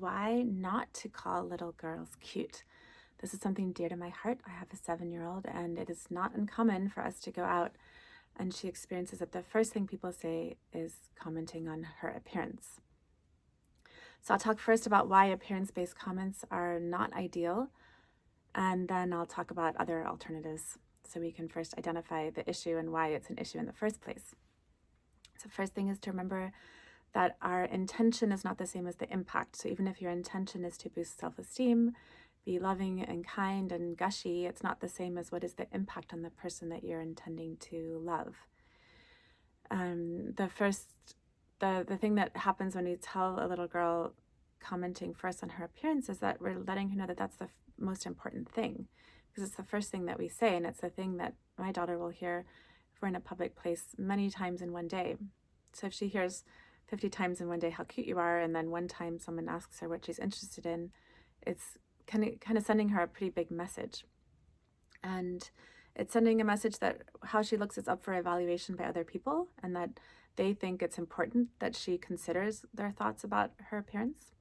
why not to call little girls cute. This is something dear to my heart. I have a 7-year-old, and it is not uncommon for us to go out and she experiences that the first thing people say is commenting on her appearance. So I'll talk first about why appearance-based comments are not ideal, and then I'll talk about other alternatives so we can first identify the issue and why it's an issue in the first place. So first thing is to remember that our intention is not the same as the impact. So even if your intention is to boost self-esteem, be loving and kind and gushy, it's not the same as what is the impact on the person that you're intending to love. The thing that happens when you tell a little girl commenting first on her appearance is that we're letting her know that that's the most important thing, because it's the first thing that we say, and it's the thing that my daughter will hear if we're in a public place many times in one day. So if she hears 50 times in one day how cute you are, and then one time someone asks her what she's interested in, it's kind of sending her a pretty big message. And it's sending a message that how she looks is up for evaluation by other people, and that they think it's important that she considers their thoughts about her appearance.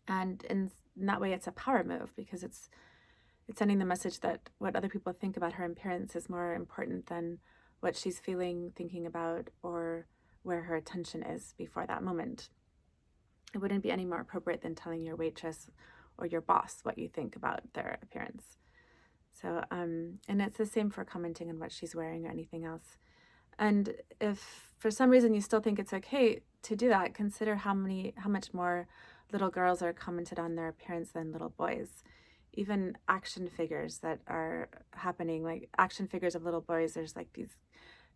And in that way, it's a power move, because it's sending the message that what other people think about her appearance is more important than what she's feeling, thinking about, or where her attention is before that moment. It wouldn't be any more appropriate than telling your waitress or your boss what you think about their appearance. So, and it's the same for commenting on what she's wearing or anything else. And if for some reason you still think it's okay to do that, consider how much more little girls are commented on their appearance than little boys. Even action figures that are happening, like action figures of little boys, there's like these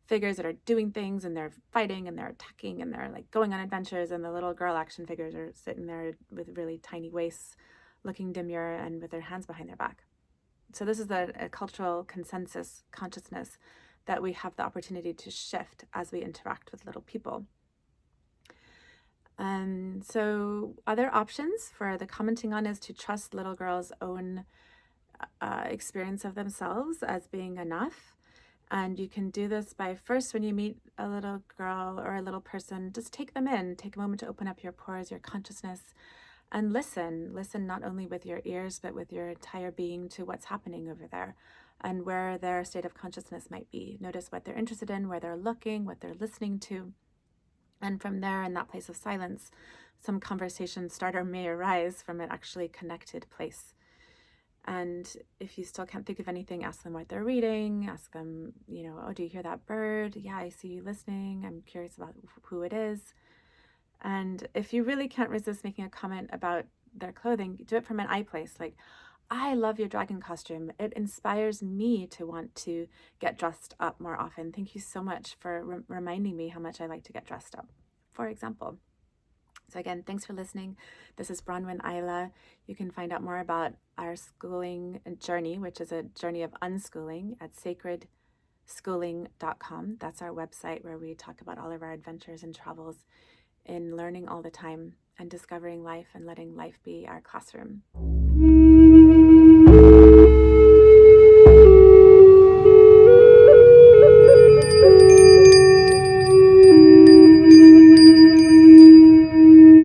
figures that are doing things and they're fighting and they're attacking and they're like going on adventures, and the little girl action figures are sitting there with really tiny waists, looking demure and with their hands behind their back. So this is a cultural consensus consciousness that we have the opportunity to shift as we interact with little people. So other options for the commenting on is to trust little girls' own experience of themselves as being enough. And you can do this by first, when you meet a little girl or a little person, just take them in, take a moment to open up your pores, your consciousness, and listen not only with your ears, but with your entire being to what's happening over there and where their state of consciousness might be. Notice what they're interested in, where they're looking, what they're listening to. And from there, in that place of silence, some conversation starter may arise from an actually connected place. And if you still can't think of anything, ask them what they're reading. Ask them, oh, do you hear that bird? Yeah, I see you listening. I'm curious about who it is. And if you really can't resist making a comment about their clothing, do it from an I place. Like, I love your dragon costume. It inspires me to want to get dressed up more often. Thank you so much for reminding me how much I like to get dressed up, for example. So again, thanks for listening. This is Bronwyn Isla. You can find out more about our schooling journey, which is a journey of unschooling, at sacredschooling.com. That's our website where we talk about all of our adventures and travels in learning all the time and discovering life and letting life be our classroom.